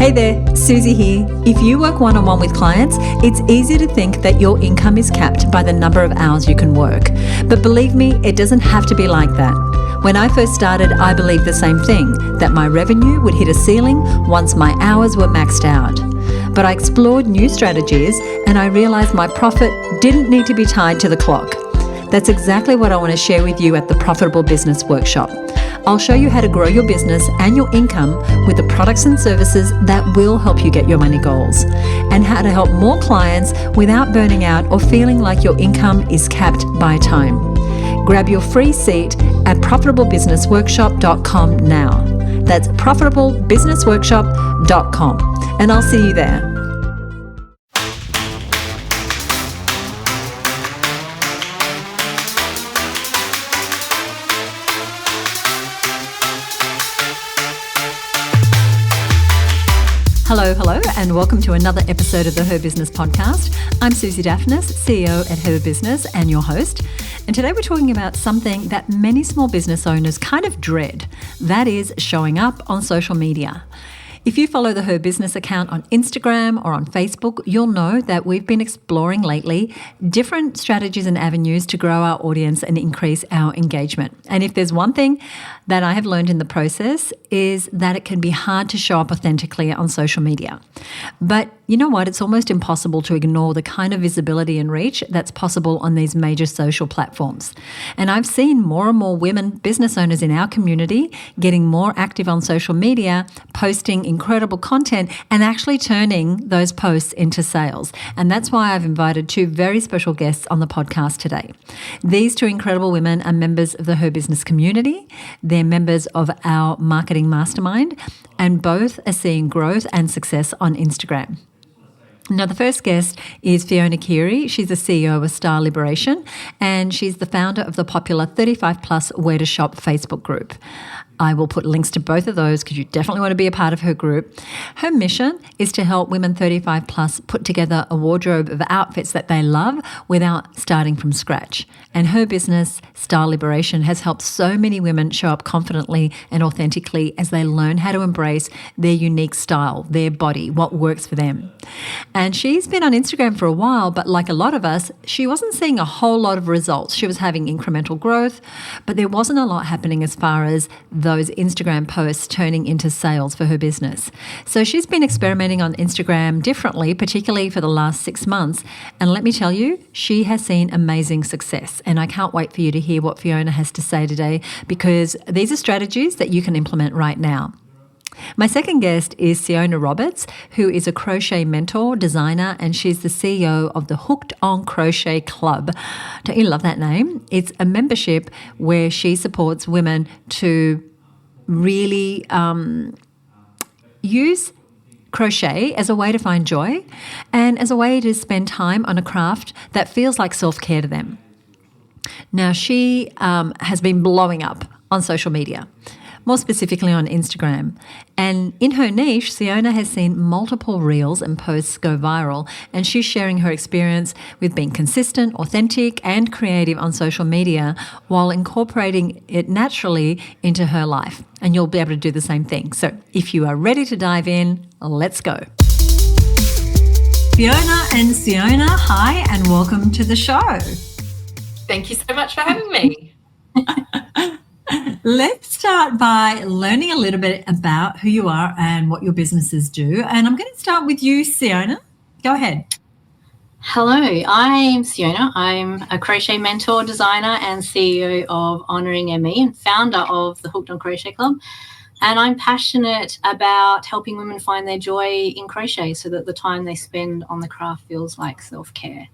Hey there, Susie here. If you work one-on-one with clients, it's easy to think that your income is capped by the number of hours you can work. But believe me, it doesn't have to be like that. When I first started, I believed the same thing, that my revenue would hit a ceiling once my hours were maxed out. But I explored new strategies and I realized my profit didn't need to be tied to the clock. That's exactly what I want to share with you at the Profitable Business Workshop. I'll show you how to grow your business and your income with the products and services that will help you get your money goals, and how to help more clients without burning out or feeling like your income is capped by time. Grab your free seat at profitablebusinessworkshop.com now. That's profitablebusinessworkshop.com, and I'll see you there. Hello, and welcome to another episode of the Her Business Podcast. I'm Susie Daphnis, CEO at Her Business and your host. And today we're talking about something that many small business owners kind of dread. That is showing up on social media. If you follow the Her Business account on Instagram or on Facebook, you'll know that we've been exploring lately different strategies and avenues to grow our audience and increase our engagement. And if there's one thing that I have learned in the process is that it can be hard to show up authentically on social media. But you know what? It's almost impossible to ignore the kind of visibility and reach that's possible on these major social platforms. And I've seen more and more women business owners in our community getting more active on social media, posting incredible content and actually turning those posts into sales. And that's why I've invited two very special guests on the podcast today. These two incredible women are members of the Her Business community. They're members of our marketing mastermind, and both are seeing growth and success on Instagram. Now, the first guest is Fiona Keary. She's the CEO of Style Liberation, and she's the founder of the popular 35 Plus Where to Shop Facebook group. I will put links to both of those because you definitely want to be a part of her group. Her mission is to help women 35 plus put together a wardrobe of outfits that they love without starting from scratch. And her business, Style Liberation, has helped so many women show up confidently and authentically as they learn how to embrace their unique style, their body, what works for them. And she's been on Instagram for a while, but like a lot of us, she wasn't seeing a whole lot of results. She was having incremental growth, but there wasn't a lot happening as far as those Instagram posts turning into sales for her business. So she's been experimenting on Instagram differently, particularly for the last 6 months. And let me tell you, she has seen amazing success. And I can't wait for you to hear what Fiona has to say today, because these are strategies that you can implement right now. My second guest is Seona Roberts, who is a crochet mentor, designer, and she's the CEO of the Hooked on Crochet Club. Don't you love that name? It's a membership where she supports women to really use crochet as a way to find joy and as a way to spend time on a craft that feels like self-care to them. Now, she has been blowing up on social media, more specifically on Instagram. And in her niche, Seona has seen multiple reels and posts go viral, and she's sharing her experience with being consistent, authentic, and creative on social media while incorporating it naturally into her life. And you'll be able to do the same thing. So if you are ready to dive in, let's go. Fiona and Seona, hi, and welcome to the show. Thank you so much for having me. Let's start by learning a little bit about who you are and what your businesses do. And I'm going to start with you, Seona. Go ahead. Hello, I'm Seona. I'm a crochet mentor, designer, and CEO of Honouring ME and founder of the Hooked on Crochet Club. And I'm passionate about helping women find their joy in crochet so that the time they spend on the craft feels like self-care.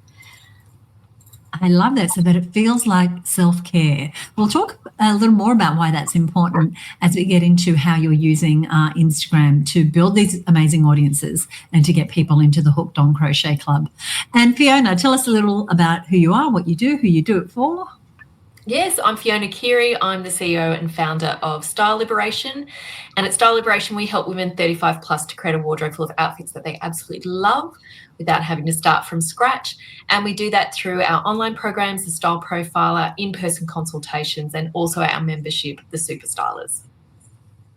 I love that, so that it feels like self-care. We'll talk a little more about why that's important as we get into how you're using Instagram to build these amazing audiences and to get people into the Hooked on Crochet Club. And Fiona, tell us a little about who you are, what you do it for. Yes, I'm Fiona Keary. I'm the CEO and founder of Style Liberation. And at Style Liberation, we help women 35 plus to create a wardrobe full of outfits that they absolutely love without having to start from scratch. And we do that through our online programs, the Style Profiler, in-person consultations, and also our membership, the Super Stylers.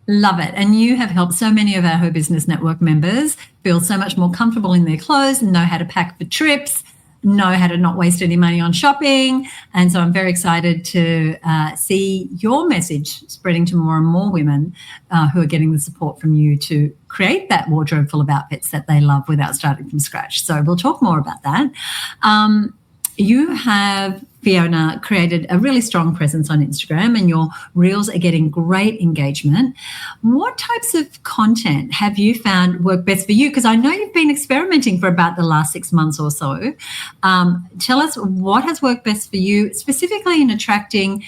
Love it. And you have helped so many of our Her Business Network members feel so much more comfortable in their clothes, know how to pack for trips, know how to not waste any money on shopping. And so I'm very excited to see your message spreading to more and more women who are getting the support from you to create that wardrobe full of outfits that they love without starting from scratch. So we'll talk more about that. You have, Fiona, created a really strong presence on Instagram, and your reels are getting great engagement. What types of content have you found work best for you? Because I know you've been experimenting for about the last 6 months or so. Tell us what has worked best for you, specifically in attracting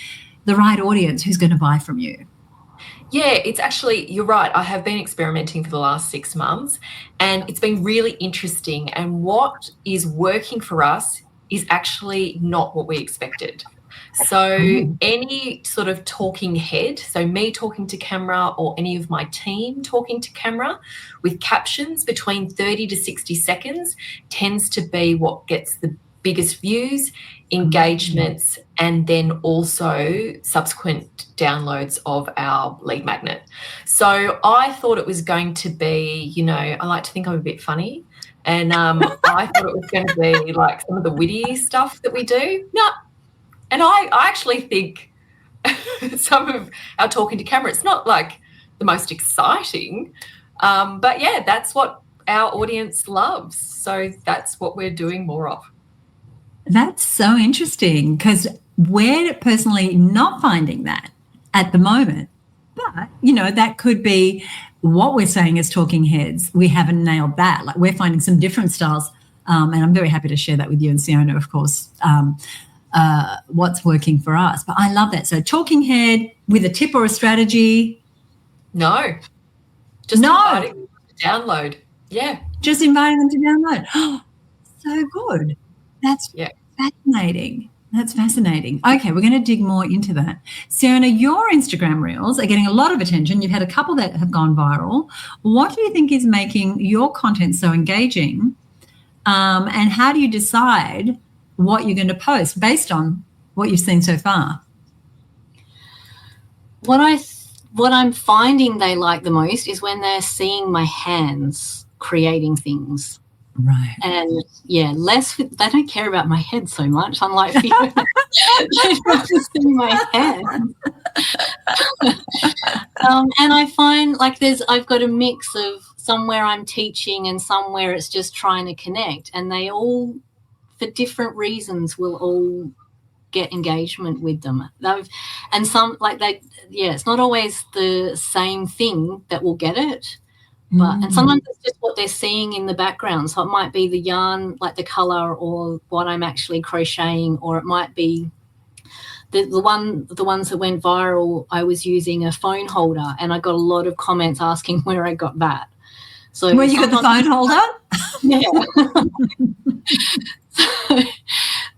the right audience who's going to buy from you. Yeah, it's actually, you're right. I have been experimenting for the last 6 months, and it's been really interesting. And what is working for us is actually not what we expected. So any sort of talking head, so me talking to camera or any of my team talking to camera with captions between 30 to 60 seconds tends to be what gets the biggest views, engagements, and then also subsequent downloads of our lead magnet. So I thought it was going to be, I like to think I'm a bit funny. And I thought it was going to be like some of the witty stuff that we do. No. And I actually think some of our talking to camera, it's not like the most exciting. But, yeah, that's what our audience loves. So that's what we're doing more of. That's so interesting, because we're personally not finding that at the moment. But, that could be what we're saying as talking heads. We haven't nailed that. Like, we're finding some different styles. And I'm very happy to share that with you and Seona, of course, what's working for us. But I love that. So talking head with a tip or a strategy. No. Just inviting them to download. Yeah. Just inviting them to download. Oh, so good. That's fascinating. That's fascinating. Okay, we're going to dig more into that. Seona, your Instagram reels are getting a lot of attention. You've had a couple that have gone viral. What do you think is making your content so engaging? And how do you decide what you're going to post based on what you've seen so far? What I'm finding they like the most is when they're seeing my hands creating things. Right. And they don't care about my head so much, unlike Fiona. They want to see my hands. And I find I've got a mix of somewhere I'm teaching and somewhere it's just trying to connect, and they all, for different reasons, will all get engagement with them. And some it's not always the same thing that will get it. And sometimes it's just what they're seeing in the background. So it might be the yarn, like the colour, or what I'm actually crocheting, or it might be the ones that went viral. I was using a phone holder, and I got a lot of comments asking where I got that. So where you got the phone holder? Yeah.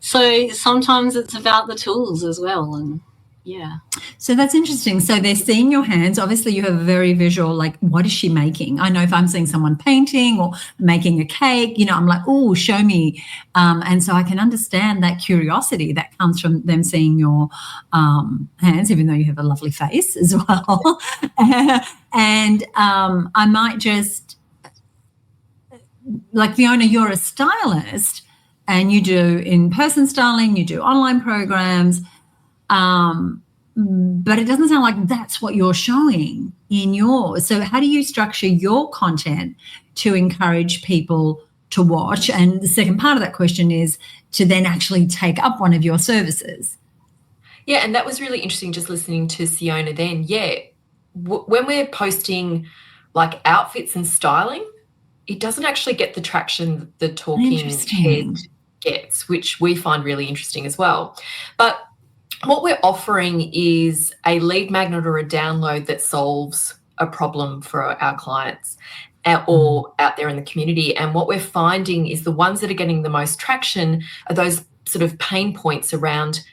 So sometimes it's about the tools as well, and yeah. So that's interesting. So they're seeing your hands. Obviously, you have a very visual, like, what is she making? I know if I'm seeing someone painting or making a cake, I'm like, oh, show me. And so I can understand that curiosity that comes from them seeing your hands, even though you have a lovely face as well. And I might just, like, Fiona, you're a stylist and you do in-person styling, you do online programs. But it doesn't sound like that's what you're showing in yours. So how do you structure your content to encourage people to watch? And the second part of that question is to then actually take up one of your services. Yeah, and that was really interesting just listening to Seona then. Yeah, when we're posting like outfits and styling, it doesn't actually get the traction the talking head gets, which we find really interesting as well. But what we're offering is a lead magnet or a download that solves a problem for our clients or out there in the community. And what we're finding is the ones that are getting the most traction are those sort of pain points around,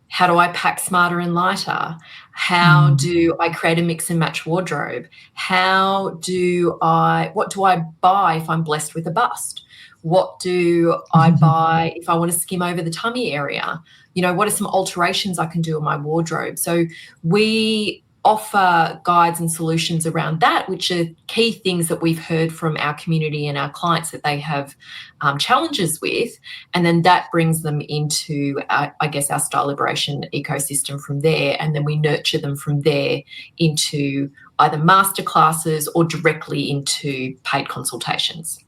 how do I pack smarter and lighter? How do I create a mix and match wardrobe? What do I buy if I'm blessed with a bust? What do I buy if I want to skim over the tummy area? What are some alterations I can do in my wardrobe? So we offer guides and solutions around that, which are key things that we've heard from our community and our clients that they have challenges with. And then that brings them into, I guess, our style liberation ecosystem from there. And then we nurture them from there into either masterclasses or directly into paid consultations.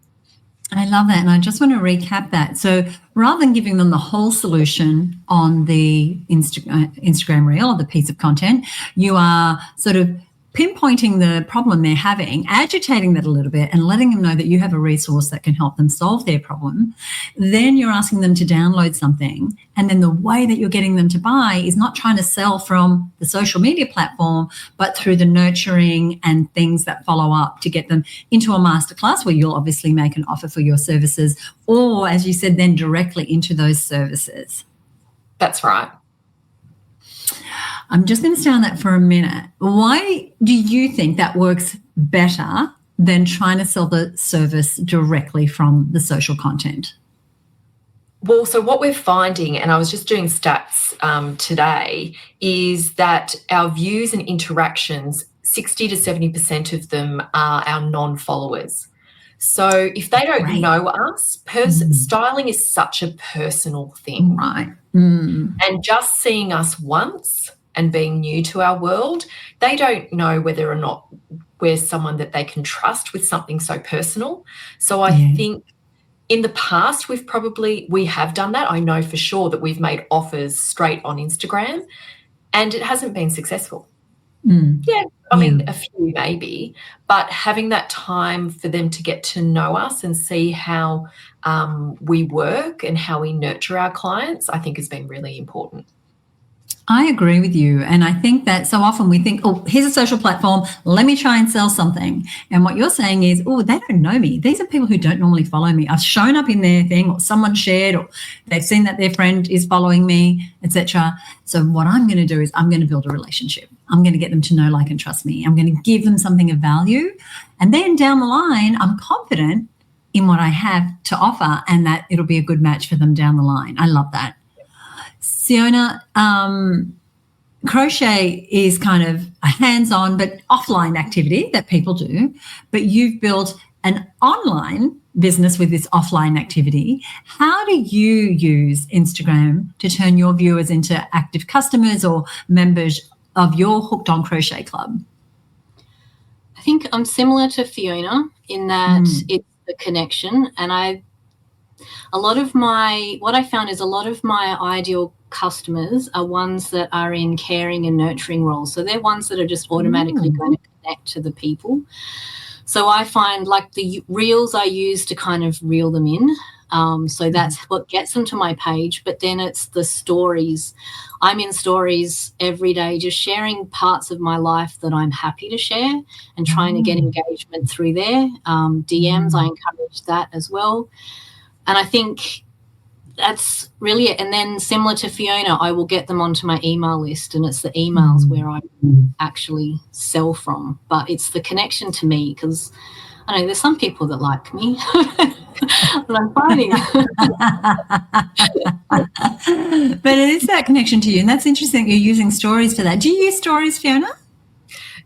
I love that. And I just want to recap that. So rather than giving them the whole solution on the Instagram reel or the piece of content, you are sort of pinpointing the problem they're having, agitating that a little bit and letting them know that you have a resource that can help them solve their problem. Then you're asking them to download something. And then the way that you're getting them to buy is not trying to sell from the social media platform, but through the nurturing and things that follow up to get them into a masterclass where you'll obviously make an offer for your services, or, as you said, then directly into those services. That's right. I'm just going to stay on that for a minute. Why do you think that works better than trying to sell the service directly from the social content? Well, so what we're finding, and I was just doing stats today, is that our views and interactions, 60 to 70% of them are our non-followers. So if they don't know us, styling is such a personal thing. Right. And just seeing us once and being new to our world, they don't know whether or not we're someone that they can trust with something so personal. So I think in the past we have done that. I know for sure that we've made offers straight on Instagram and it hasn't been successful. Yeah, I mean, a few maybe, but having that time for them to get to know us and see how we work and how we nurture our clients, I think has been really important. I agree with you. And I think that so often we think, oh, here's a social platform, let me try and sell something. And what you're saying is, oh, they don't know me. These are people who don't normally follow me. I've shown up in their thing, or someone shared, or they've seen that their friend is following me, etc. So what I'm going to do is I'm going to build a relationship. I'm going to get them to know, like, and trust me. I'm going to give them something of value. And then down the line, I'm confident in what I have to offer and that it'll be a good match for them down the line. I love that. Seona, crochet is kind of a hands-on but offline activity that people do, but you've built an online business with this offline activity. How do you use Instagram to turn your viewers into active customers or members of your Hooked on Crochet Club? I think I'm similar to Fiona in that it's the connection, and what I found is a lot of my ideal customers are ones that are in caring and nurturing roles. So they're ones that are just automatically going to connect to the people. So I find, like, the reels I use to kind of reel them in. So that's what gets them to my page. But then it's the stories. I'm in stories every day, just sharing parts of my life that I'm happy to share and trying to get engagement through there. DMs, I encourage that as well. And I think that's really it. And then similar to Fiona, I will get them onto my email list, and it's the emails where I actually sell from. But it's the connection to me, because I know there's some people that like me and I'm finding. But it is that connection to you. And that's interesting that you're using stories for that. Do you use stories, Fiona?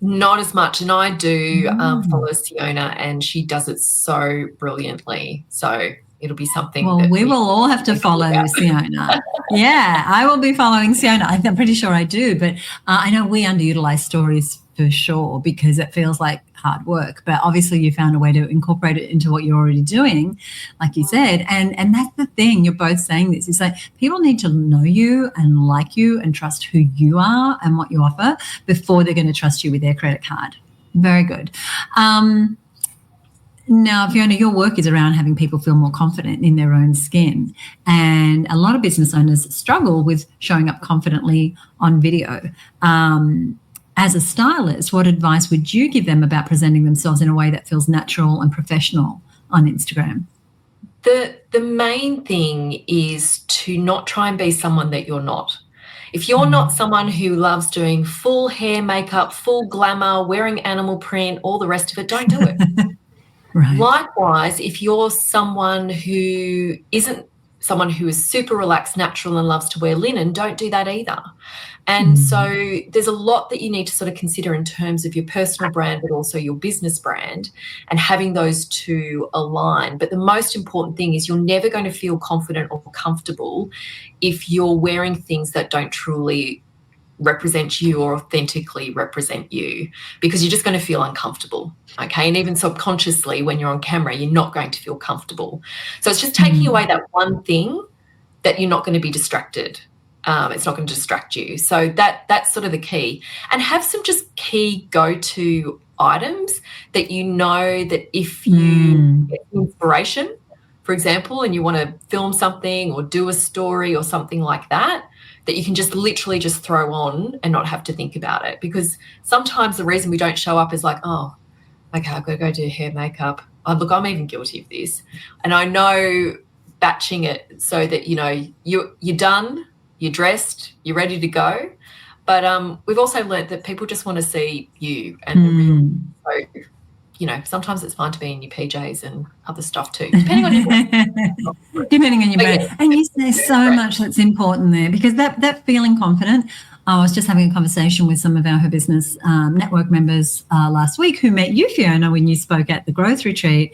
Not as much. And I do follow Seona, and she does it so brilliantly. So it'll be something. Well, we will all have to follow Seona. Yeah, I will be following Seona. I'm pretty sure I do, but I know we underutilize stories for sure because it feels like hard work. But obviously you found a way to incorporate it into what you're already doing, like you said. And that's the thing. You're both saying this. It's like people need to know you and like you and trust who you are and what you offer before they're going to trust you with their credit card. Very good. Now, Fiona, your work is around having people feel more confident in their own skin. And a lot of business owners struggle with showing up confidently on video. As a stylist, what advice would you give them about presenting themselves in a way that feels natural and professional on Instagram? The main thing is to not try and be someone that you're not. If you're not someone who loves doing full hair makeup, full glamour, wearing animal print, all the rest of it, don't do it. Right. Likewise, if you're someone who isn't someone who is super relaxed, natural, and loves to wear linen don't do that either. And so there's a lot that you need to sort of consider in terms of your personal brand, but also your business brand, and having those two align. But the most important thing is you're never going to feel confident or comfortable if you're wearing things that don't truly represent you or authentically represent you, because you're just going to feel uncomfortable, okay? And even subconsciously when you're on camera, you're not going to feel comfortable. So it's just taking away that one thing that you're not going to be distracted. It's not going to distract you. So that's sort of the key. And have some just key go-to items that you know that if you get inspiration, for example, and you want to film something or do a story or something like that, that you can just literally just throw on and not have to think about it. Because sometimes the reason we don't show up is like, oh, okay, I've got to go do hair, makeup. Oh, look, I'm even guilty of this. And I know batching it so that, you know, you're done, you're dressed, you're ready to go. But we've also learnt that people just want to see you and the real. So, you know, sometimes it's fine to be in your PJs and other stuff too, depending on your depending on your brand. Yeah. And there's so much that's important there, because that feeling confident. I was just having a conversation with some of our Her Business Network members last week who met you, Fiona, when you spoke at the Growth Retreat.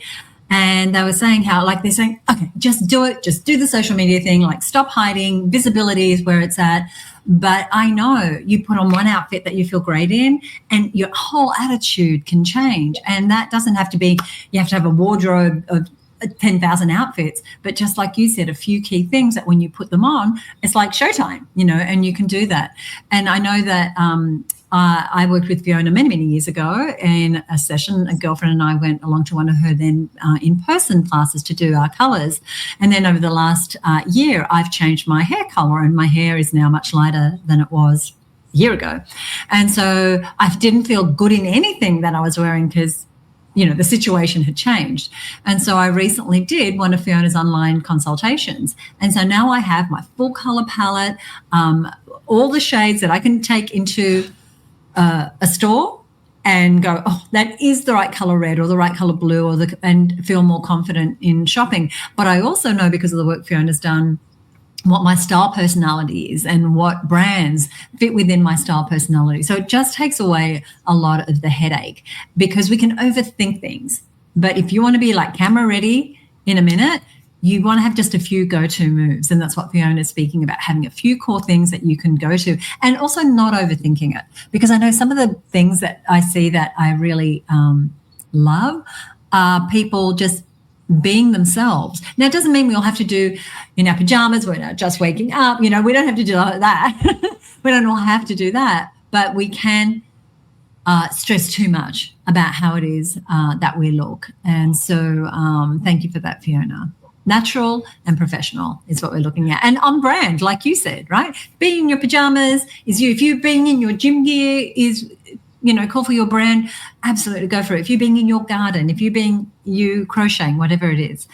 And they were saying how, like, they're saying, okay, just do it. Just do the social media thing. Like, stop hiding. Visibility is where it's at. But I know you put on one outfit that you feel great in and your whole attitude can change. And that doesn't have to be, you have to have a wardrobe of 10,000 outfits. But just like you said, a few key things that when you put them on, it's like showtime, you know, and you can do that. And I know that I worked with Fiona many, many years ago in a session. A girlfriend and I went along to one of her then in-person classes to do our colours. And then over the last year, I've changed my hair colour, and my hair is now much lighter than it was a year ago. And so I didn't feel good in anything that I was wearing because, you know, the situation had changed. And so I recently did one of Fiona's online consultations. And so now I have my full colour palette, all the shades that I can take into a store and go, oh, that is the right colour red or the right colour blue, and feel more confident in shopping. But I also know, because of the work Fiona's done, what my style personality is and what brands fit within my style personality. So it just takes away a lot of the headache, because we can overthink things. But if you want to be like camera ready in a minute, you want to have just a few go-to moves. And that's what Fiona is speaking about, having a few core things that you can go to, and also not overthinking it. Because I know some of the things that I see that I really love are people just being themselves. Now, it doesn't mean we all have to do in our pajamas, we're not just waking up, you know, we don't have to do that. We don't all have to do that, but we can stress too much about how it is that we look. And so thank you for that, Fiona. Natural and professional is what we're looking at. And on brand, like you said, right? Being in your pajamas is you. If you're being in your gym gear is, you know, cool for your brand, absolutely go for it. If you're being in your garden, if you're being you crocheting, whatever it is.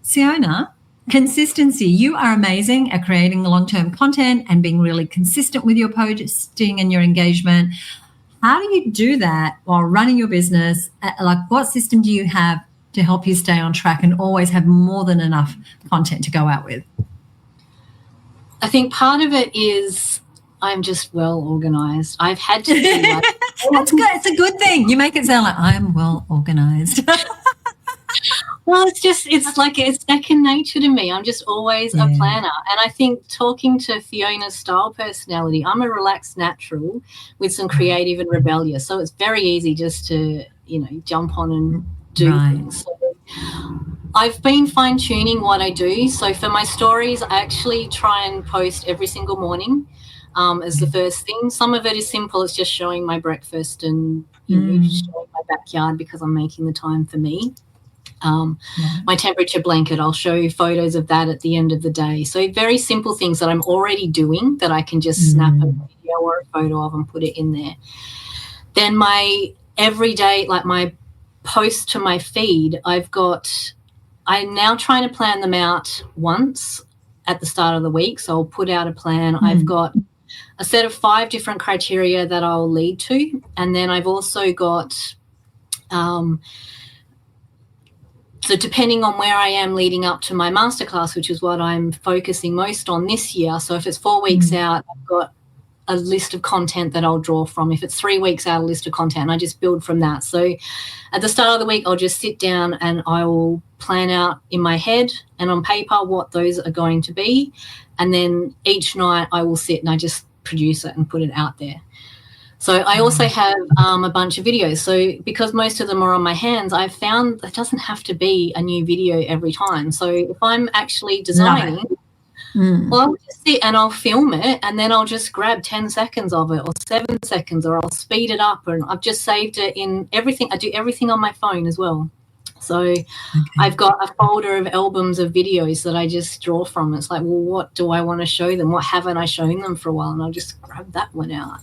Seona, consistency. You are amazing at creating long-term content and being really consistent with your posting and your engagement. How do you do that while running your business? Like, what system do you have to help you stay on track and always have more than enough content to go out with? I think part of it is I'm just well organised. I've had to be like, that's good. It's a good thing. You make it sound like I'm well organised. Well, it's like it's second nature to me. I'm just always a planner. And I think, talking to Fiona's style personality, I'm a relaxed natural with some creative and rebellious. So it's very easy just to, you know, jump on and do things. So I've been fine-tuning what I do. So for my stories, I actually try and post every single morning as the first thing. Some of it is simple. It's just showing my breakfast and, you know, showing my backyard because I'm making the time for me. My temperature blanket, I'll show you photos of that at the end of the day. So very simple things that I'm already doing that I can just snap a video or a photo of and put it in there. Then my everyday, like my posts to my feed, I'm now trying to plan them out once at the start of the week. So I'll put out a plan. I've got a set of 5 different criteria that I'll lead to. And then I've also got So depending on where I am leading up to my masterclass, which is what I'm focusing most on this year. So if it's 4 weeks out, I've got a list of content that I'll draw from. If it's 3 weeks out, a list of content, and I just build from that. So at the start of the week, I'll just sit down and I will plan out in my head and on paper what those are going to be. And then each night I will sit and I just produce it and put it out there. So I also have a bunch of videos. So because most of them are on my hands, I've found it doesn't have to be a new video every time. So if I'm actually designing, well, I'll just sit and I'll film it, and then I'll just grab 10 seconds of it or 7 seconds, or I'll speed it up, and I've just saved it in everything. I do everything on my phone as well. So I've got a folder of albums of videos that I just draw from. It's like, well, what do I want to show them? What haven't I shown them for a while? And I'll just grab that one out.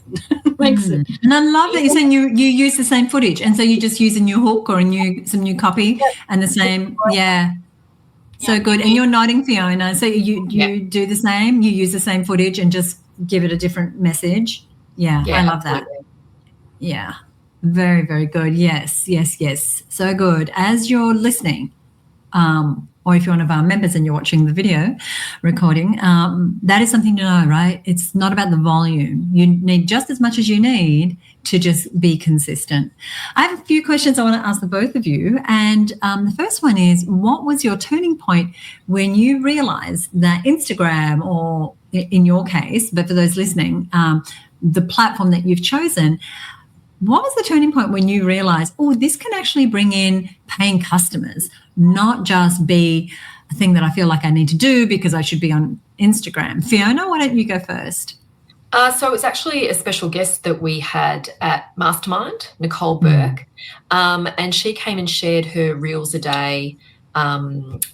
Makes it. And I love that you're saying you use the same footage, and so you just use a new hook or some new copy and the same. So good. And you're nodding, Fiona. So you do the same. You use the same footage and just give it a different message. Yeah, I love that. Yeah. Very, very good. Yes. So good. As you're listening, or if you're one of our members and you're watching the video recording, that is something to know, right? It's not about the volume. You need just as much as you need to just be consistent. I have a few questions I want to ask the both of you. And the first one is, what was your turning point when you realized that Instagram, or in your case, but for those listening, the platform that you've chosen, what was the turning point when you realized, oh, this can actually bring in paying customers, not just be a thing that I feel like I need to do because I should be on Instagram? Fiona, why don't you go first? So it was actually a special guest that we had at Mastermind, Nicole Burke, and she came and shared her Reels a Day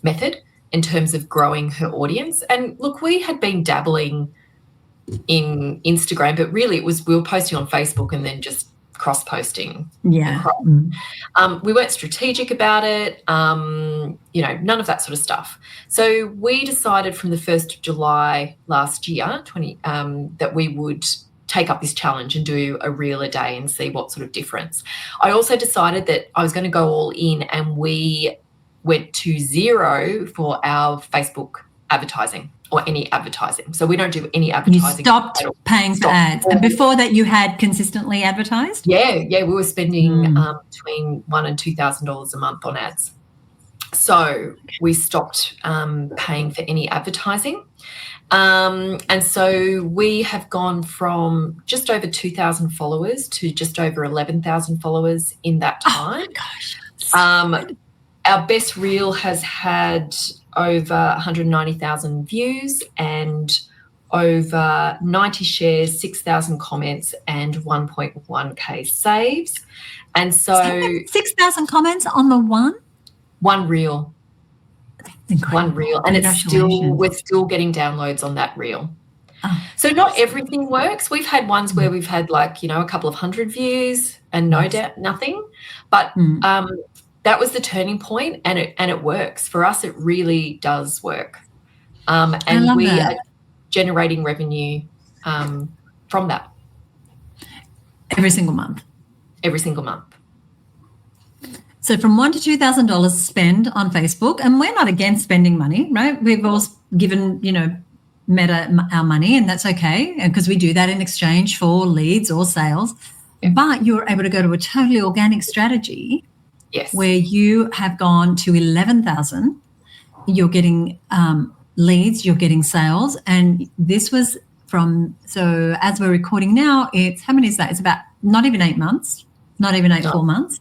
method in terms of growing her audience. And look, we had been dabbling in Instagram, but really we were posting on Facebook and then just cross-posting. Yeah. We weren't strategic about it, none of that sort of stuff. So we decided from the 1st of July last year, that we would take up this challenge and do a reel a day and see what sort of difference. I also decided that I was going to go all in, and we went to zero for our Facebook advertising or any advertising. So we don't do any advertising. You stopped paying for ads. And before that you had consistently advertised? Yeah, we were spending between $1,000 and $2,000 a month on ads. So we stopped paying for any advertising. And so we have gone from just over 2,000 followers to just over 11,000 followers in that time. Oh my gosh. Our best reel has had over 190,000 views and over 90 shares, 6,000 comments, and 1.1K saves. And so 6,000 comments on the one reel. One reel, and we're still getting downloads on that reel. So not everything works. We've had ones where we've had a couple of hundred views and nothing, but that was the turning point, and it works for us. It really does work, and we are generating revenue from that every single month. So from $1,000 to $2,000 spend on Facebook, and we're not against spending money, right? We've all given Meta our money, and that's okay, because we do that in exchange for leads or sales. Yeah. But you're able to go to a totally organic strategy. Yes. Where you have gone to 11,000, you're getting leads, you're getting sales, and this was so as we're recording now, it's, how many is that? It's about not even 8 months, full months.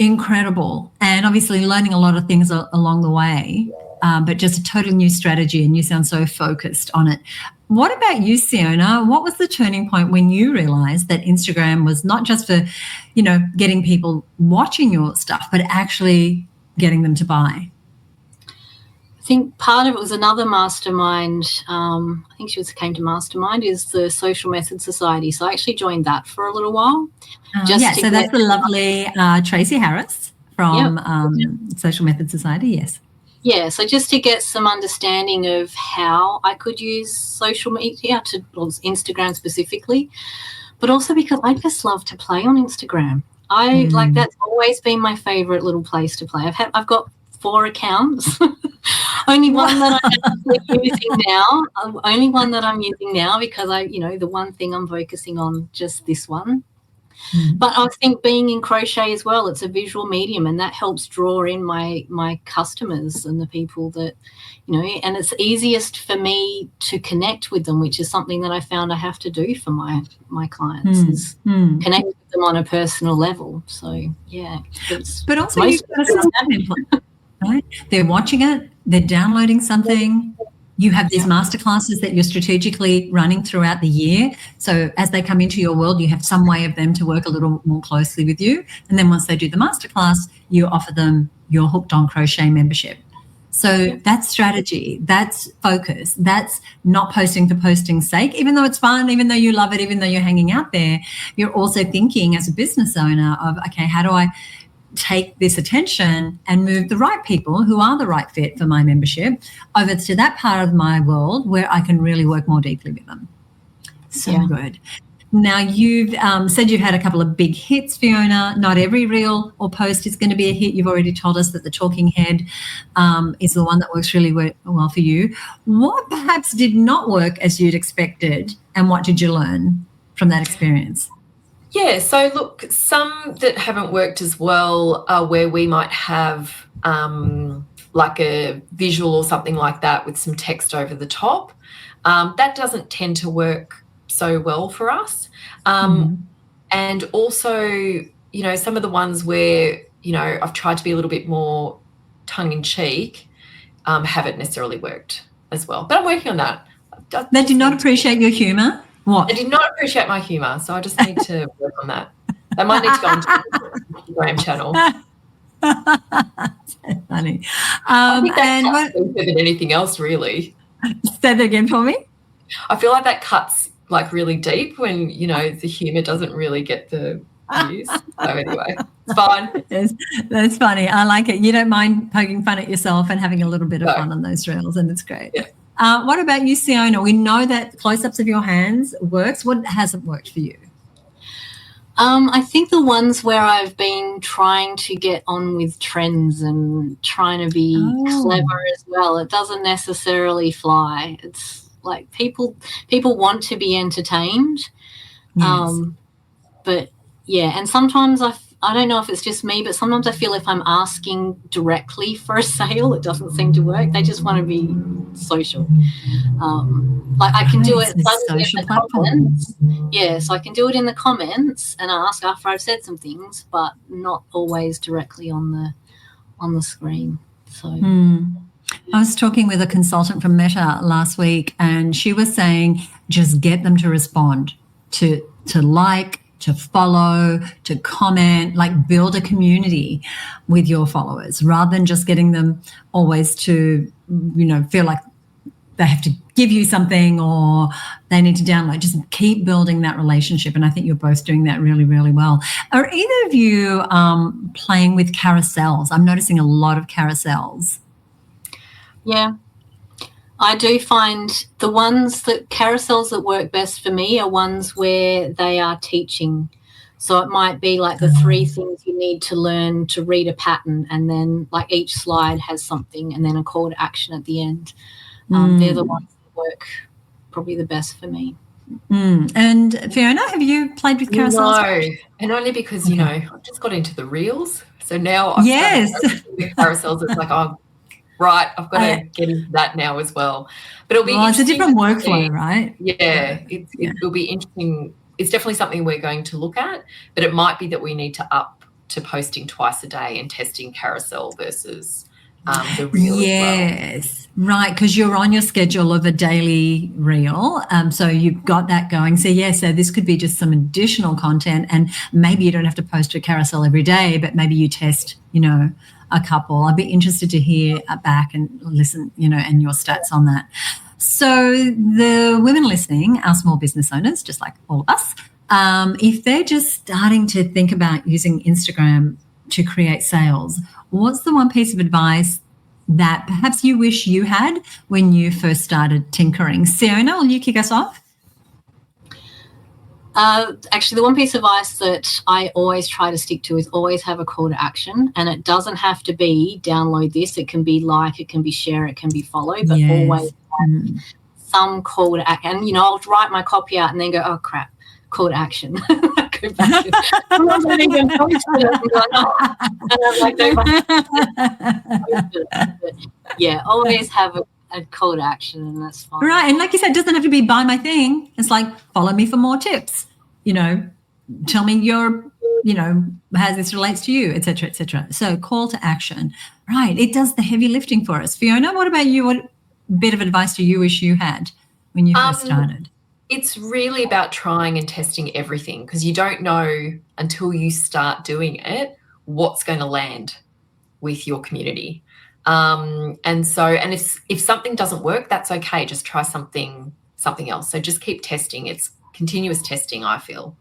Incredible. And obviously learning a lot of things along the way, but just a totally new strategy, and you sound so focused on it. What about you, Seona? What was the turning point when you realized that Instagram was not just for, getting people watching your stuff, but actually getting them to buy? I think part of it was another mastermind. I think she came to Mastermind, is the Social Method Society. So I actually joined that for a little while. So that's the lovely Tracy Harris from Social Method Society, yes. Yeah, so just to get some understanding of how I could use social media, Instagram specifically, but also because I just love to play on Instagram. Like that's always been my favorite little place to play. I've got 4 accounts. Only one that I'm using now. Only one that I'm using now because the one thing I'm focusing on, just this one. But I think being in crochet as well, it's a visual medium, and that helps draw in my customers and the people that, and it's easiest for me to connect with them, which is something that I found I have to do for my clients, is connect with them on a personal level. So, yeah. But also you've got a system in place, right? They're watching it, they're downloading something. You have these masterclasses that you're strategically running throughout the year. So as they come into your world, you have some way of them to work a little more closely with you. And then once they do the masterclass, you offer them your Hooked on Crochet membership. So that's strategy, that's focus, that's not posting for posting's sake. Even though it's fun, even though you love it, even though you're hanging out there, you're also thinking as a business owner of, okay, how do I take this attention and move the right people who are the right fit for my membership over to that part of my world where I can really work more deeply with them. So good. Now, you've said you've had a couple of big hits, Fiona. Not every reel or post is going to be a hit. You've already told us that the talking head is the one that works really well for you. What perhaps did not work as you'd expected, and what did you learn from that experience? Yeah, so look, some that haven't worked as well are where we might have like a visual or something like that with some text over the top. That doesn't tend to work so well for us. And also, some of the ones where, I've tried to be a little bit more tongue-in-cheek haven't necessarily worked as well. But I'm working on that. They did not appreciate your humour? What? I did not appreciate my humour, so I just need to work on that. I might need to go onto the Instagram channel. So funny. I think that cuts deeper than anything else, really. Say that again for me. I feel like that cuts like really deep when, the humour doesn't really get the views. So anyway, it's fine. That's funny. I like it. You don't mind poking fun at yourself and having a little bit of fun on those reels, and it's great. Yeah. What about you, Seona? We know that close-ups of your hands works. What hasn't worked for you? I think the ones where I've been trying to get on with trends and trying to be clever as well, it doesn't necessarily fly. It's like people want to be entertained. Yes. But, yeah, and sometimes I don't know if it's just me, but sometimes I feel if I'm asking directly for a sale, it doesn't seem to work. They just want to be social. Like I can do it in the comments. Yeah, so I can do it in the comments and ask after I've said some things, but not always directly on the screen. So I was talking with a consultant from Meta last week, and she was saying just get them to respond, to like, to follow, to comment, like build a community with your followers rather than just getting them always to, feel like they have to give you something or they need to download. Just keep building that relationship. And I think you're both doing that really, really well. Are either of you playing with carousels? I'm noticing a lot of carousels. Yeah. I do find the carousels that work best for me are ones where they are teaching. So it might be like the 3 things you need to learn to read a pattern, and then like each slide has something and then a call to action at the end. They're the ones that work probably the best for me. And Fiona, have you played with carousels? No, and only because, I've just got into the reels. So now I've started with carousels. It's like, right, I've got to get into that now as well. But it'll be it's a different workflow, right? Yeah, it'll be interesting. It's definitely something we're going to look at, but it might be that we need to up to posting twice a day and testing carousel versus the reel as well. Yes, right, because you're on your schedule of a daily reel, so you've got that going. So, so this could be just some additional content, and maybe you don't have to post a carousel every day, but maybe you test, a couple. I'd be interested to hear back and listen, and your stats on that. So the women listening are small business owners, just like all of us. If they're just starting to think about using Instagram to create sales, what's the one piece of advice that perhaps you wish you had when you first started tinkering? Seona, will you kick us off? Actually, the one piece of advice that I always try to stick to is always have a call to action, and it doesn't have to be download this. It can be like, it can be share, it can be follow, but always have some call to action. And, I'll write my copy out and then go, oh, crap, call to action. Go back. Sometimes I even post it. And I'm like, yeah, always have a call to action, and that's fine. Right. And like you said, it doesn't have to be buy my thing. It's like, follow me for more tips, tell me how this relates to you, et cetera, et cetera. So call to action. Right. It does the heavy lifting for us. Fiona, what about you? What bit of advice do you wish you had when you first started? It's really about trying and testing everything, because you don't know until you start doing it what's going to land with your community. And if something doesn't work, that's okay. Just try something else. So just keep testing. It's continuous testing, I feel.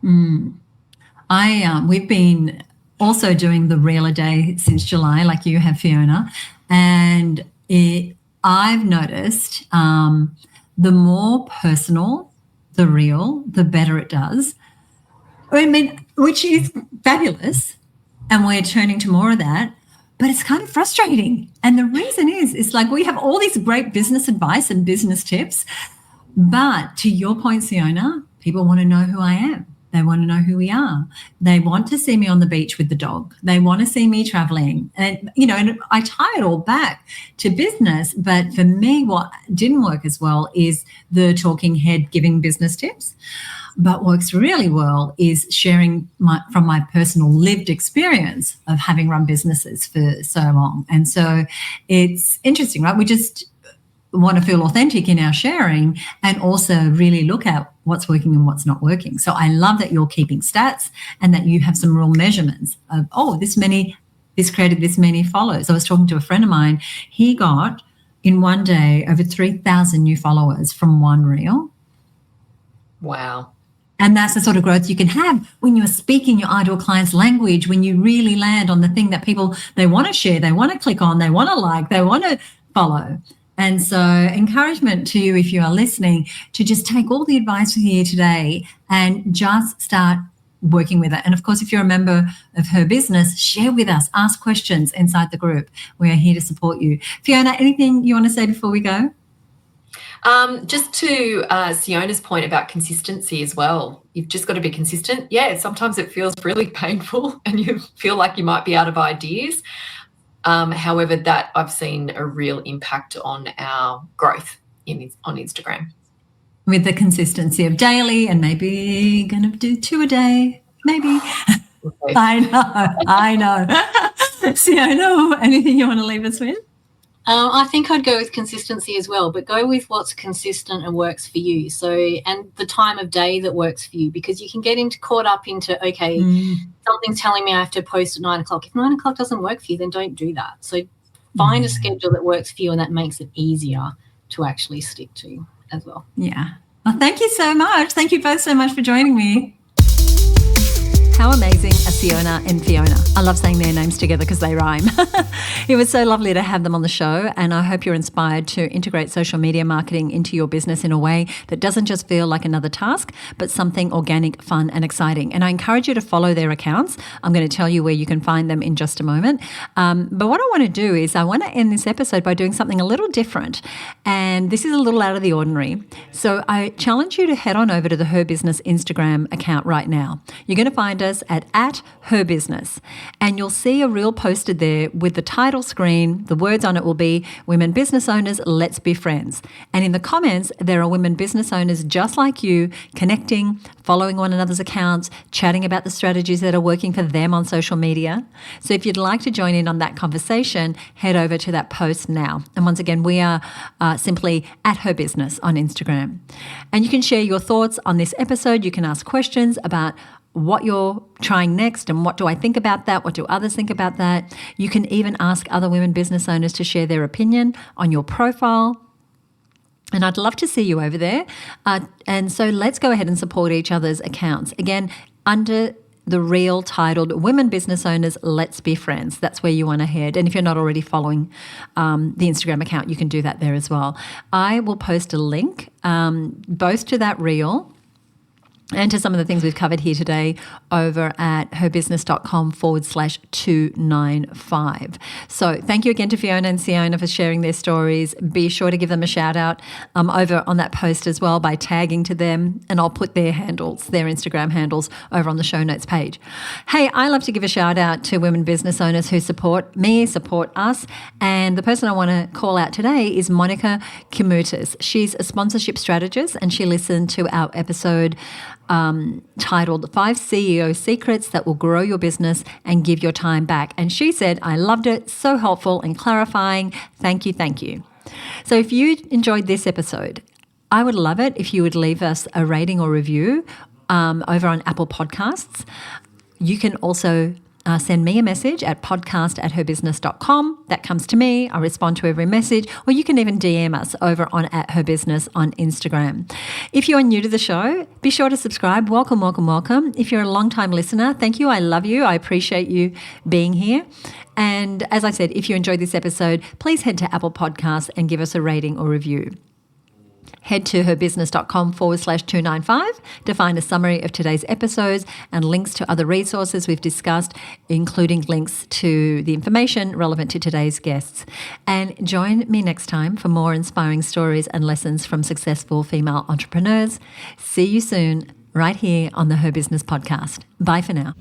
We've been also doing the Reel a Day since July, like you have, Fiona, and I've noticed the more personal the reel, the better it does. I mean, which is fabulous, and we're turning to more of that. But it's kind of frustrating. And the reason is, it's like we have all these great business advice and business tips. But to your point, Seona, people want to know who I am. They want to know who we are. They want to see me on the beach with the dog. They want to see me traveling. And, and I tie it all back to business. But for me, what didn't work as well is the talking head giving business tips. But works really well is sharing from my personal lived experience of having run businesses for so long. And so it's interesting, right? We just want to feel authentic in our sharing and also really look at what's working and what's not working. So I love that you're keeping stats and that you have some real measurements of, this created this many followers. I was talking to a friend of mine. He got in one day over 3,000 new followers from one reel. Wow. And that's the sort of growth you can have when you're speaking your ideal client's language, when you really land on the thing that people, they want to share, they want to click on, they want to like, they want to follow. And so encouragement to you, if you are listening, to just take all the advice here today and just start working with it. And of course, if you're a member of Her Business, share with us, ask questions inside the group. We are here to support you. Fiona, anything you want to say before we go? Just to Seona's point about consistency as well, you've just got to be consistent. Yeah, sometimes it feels really painful and you feel like you might be out of ideas. However, that I've seen a real impact on our growth on Instagram. With the consistency of daily and maybe going to do 2 a day, maybe. Okay. I know. Seona, anything you want to leave us with? I think I'd go with consistency as well, but go with what's consistent and works for you. So, and the time of day that works for you, because you can get caught up into, something's telling me I have to post at 9 o'clock. If 9 o'clock doesn't work for you, then don't do that. So find a schedule that works for you, and that makes it easier to actually stick to as well. Yeah. Well, thank you so much. Thank you both so much for joining me. How amazing are Seona and Fiona. I love saying their names together because they rhyme. It was so lovely to have them on the show, and I hope you're inspired to integrate social media marketing into your business in a way that doesn't just feel like another task, but something organic, fun and exciting. And I encourage you to follow their accounts. I'm going to tell you where you can find them in just a moment. But what I want to do is I want to end this episode by doing something a little different. And this is a little out of the ordinary. So I challenge you to head on over to the Her Business Instagram account right now. You're going to find us at Her Business, and you'll see a reel posted there with the title screen. The words on it will be Women Business Owners, Let's Be Friends. And in the comments, there are women business owners just like you connecting, following one another's accounts, chatting about the strategies that are working for them on social media. So if you'd like to join in on that conversation, head over to that post now. And once again, we are simply at Her Business on Instagram. And you can share your thoughts on this episode. You can ask questions about what you're trying next and what do I think about that? What do others think about that? You can even ask other women business owners to share their opinion on your profile. And I'd love to see you over there. And so let's go ahead and support each other's accounts. Again, under the reel titled Women Business Owners, Let's Be Friends. That's where you want to head. And if you're not already following the Instagram account, you can do that there as well. I will post a link both to that reel and to some of the things we've covered here today over at herbusiness.com/295. So thank you again to Fiona and Seona for sharing their stories. Be sure to give them a shout out over on that post as well by tagging to them, and I'll put their handles, their Instagram handles, over on the show notes page. Hey, I love to give a shout out to women business owners who support me, support us, and the person I want to call out today is Monica Kimutis. She's a sponsorship strategist, and she listened to our episode titled 5 CEO Secrets That Will Grow Your Business and Give Your Time Back. And she said, I loved it, so helpful and clarifying. Thank you, thank you. So if you enjoyed this episode, I would love it if you would leave us a rating or review over on Apple Podcasts. You can also send me a message at podcast@herbusiness.com. That comes to me. I respond to every message. Or you can even DM us over on @herbusiness on Instagram. If you are new to the show, be sure to subscribe. Welcome, welcome, welcome. If you're a long-time listener, thank you. I love you. I appreciate you being here. And as I said, if you enjoyed this episode, please head to Apple Podcasts and give us a rating or review. Head to herbusiness.com/295 to find a summary of today's episodes and links to other resources we've discussed, including links to the information relevant to today's guests. And join me next time for more inspiring stories and lessons from successful female entrepreneurs. See you soon, right here on the Her Business Podcast. Bye for now.